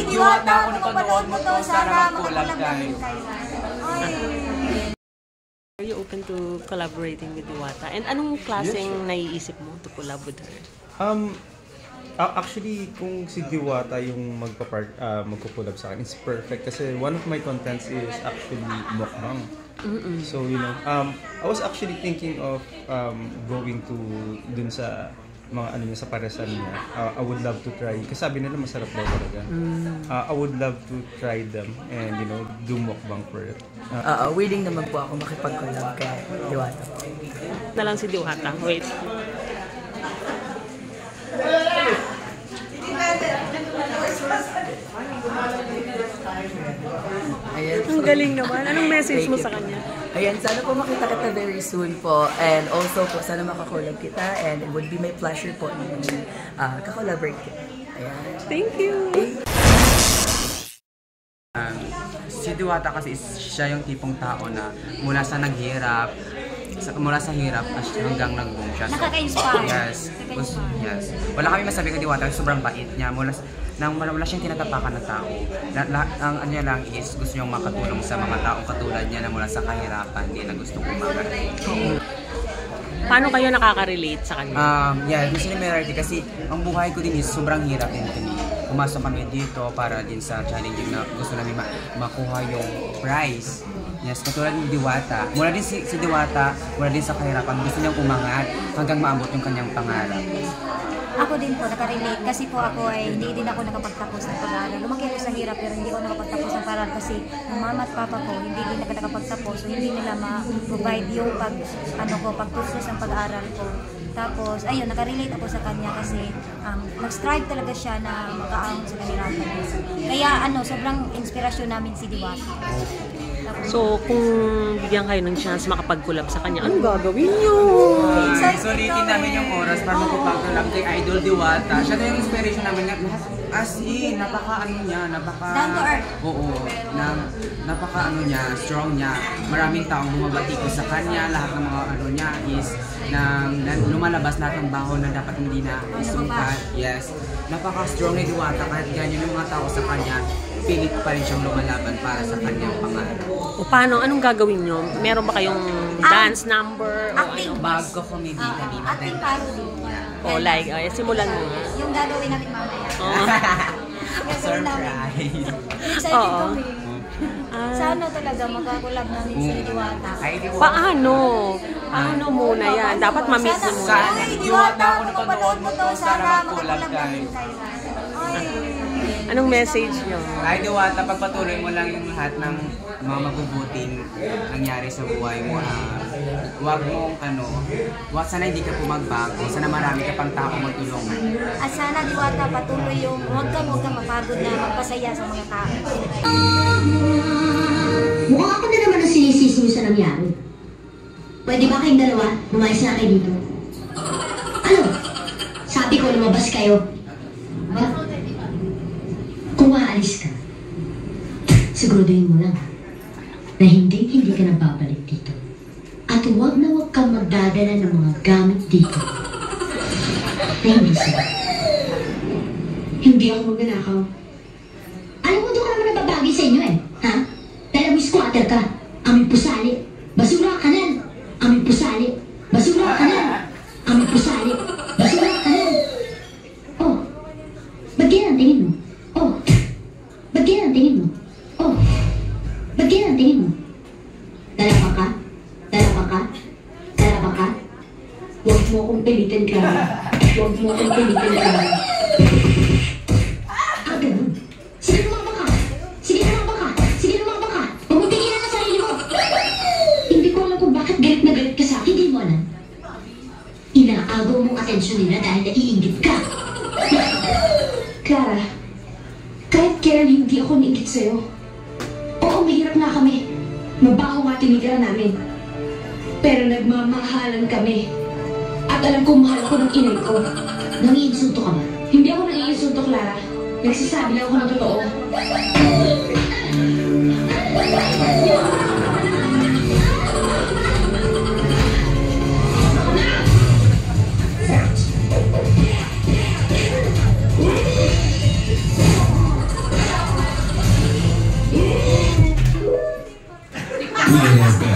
Diwata, kung napanood mo to, sana mag-collab kayo. Are you open to collaborating with Diwata? And anong klaseng naiisip mo to collab with her? Actually, kung si Diwata yung magko-collab sa akin, it's perfect kasi one of my contents is actually mukbang. So, you know, I was actually thinking of going to dun sa mga ano niya, sa paresan niya. I would love to try, kasi sabi nila masarap daw talaga. I would love to try them and, you know, do mukbang for it. Willing naman po ako makipag-collab kay Diwata. Na lang si Diwata. Wait. Ayan. Ang galing naman. Anong message mo sa kanya? Ayan, sana po makita kita very soon po. And also po, sana makakollab kita. And it would be my pleasure po na kakollaborate kita. Ayan. Thank you! Si Diwata kasi siya yung tipong tao na mula sa naghirap, mula sa hirap hanggang nag-boom siya. So, nakaka-inspire. Yes. Wala kami masabi kay Diwata, sobrang bait niya. Wala siyang tinatapakan na tao. Ang ano niya lang is gusto niyang makatulong sa mga taong katulad niya na mula sa kahirapan, hindi na gustong umagat. Paano kayo nakaka-relate sa kanya? Gusto ni Merarty kasi ang buhay ko din is sobrang hirap din kami. Pumasok kami dito para din sa challenging na gusto namin makuha yung prize. Yes, katulad ni Diwata. Mula din si Diwata, mula din sa kahirapan, gusto niyang umangat hanggang maabot yung kanyang pangarap. Ako din po, nakarelate kasi po ako ay hindi din ako nakapagtapos ng pag-aaral. Lumaki ako sa hirap pero hindi ako nakapagtapos ng pag-aaral kasi ng mama at papa ko hindi din nakapagtapos. So hindi nila ma-provide yung pagtustos ng pag-aaral ko. Tapos, ayun, nakarelate ako sa kanya kasi nag-strive talaga siya na makaahon sa kahirapan. Kaya sobrang inspirasyon namin si Diwata. So, kung bigyan kayo ng chance makapag-collab sa kanya, anong gagawin niyo? Sulitin namin yung oras para makapag-collab kay Idol Diwata. Siya na yung inspiration namin. As in, napaka-ano niya, down to earth. Oo, napaka-ano niya, strong niya. Maraming taong bumabati ko sa kanya. Lahat ng mga ano niya is lumalabas lahat ng baho na dapat hindi na isukat. Yes. Napaka-strong ni Diwata kahit ganyan yung mga tao sa kanya. Pilit pa rin siyang lumalaban para sa kanyang pangarap. O paano? Anong gagawin nyo? Meron ba kayong dance number? Acting. Bago comedy kami. Acting parody. O like, simulan mo nga. Yung gagawin namin mamaya. Surprise! Excited kami. Sana talaga makakulab namin si Diwata. Paano? Paano muna yan? Dapat ma-meet mo muna. Sana Diwata, kung napanood mo to, sana mag-collab kayo. Anong message nyo? Ay Diwata, pagpatuloy mo lang yung lahat ng mga mabubuting nangyari sa buhay mo. Sana hindi ka magbago. Sana marami ka pang tao magtulungan. At sana Diwata patuloy yung huwag kang mapagod na magpasaya sa mga tao. Mukhang ako na naman ang sinisisi niyo sa nangyari. Pwede ba kayong dalawa? Lumayas na kayo dito. Ano? Sabi ko lumabas kayo. Ba? Kung maalis ka, siguraduhin mo lang na hindi ka na babalik dito. At huwag na huwag kang magdadala ng mga gamit dito. Na hindi sila. Hindi ako magnanakaw. Alam mo, doon ka naman nababagi sa inyo eh. Ha? Dahil mo squatter ka. Amoy pusali. Basura ka nan. Amoy pusali. Basura ka nan. Amoy pusali. Basura ka nan. Oh. Ba't yan ang tingin mo? Oh. Ba't yan ang tingin mo? Oh. Ba't yan ang tingin mo? Dalapa ka? Dalapa ka? Dalapa ka? Huwag mo akong pilitin ka. Huwag mo akong pilitin ka. Ganun. Sige lumaba ka. Sige lumaba ka. Sige lumaba ka. Huwag mo tingin ang sarili mo. Hindi ko alam kung bakit galit na galit ka sa akin. Hindi mo alam. Inaagaw mong atensyon nila dahil naiinggit ka. Clara, kahit kailan hindi ako nainggit sa'yo. Oo, mahirap nga kami. Mabaho nga tinitira namin. Pero nagmamahalan kami. At alam kong mahal ako ng inay ko. Nangiinsulto ka ba? Hindi ako nangiinsulto, Clara. Nagsasabi lang ako ng totoo. We ain't as bad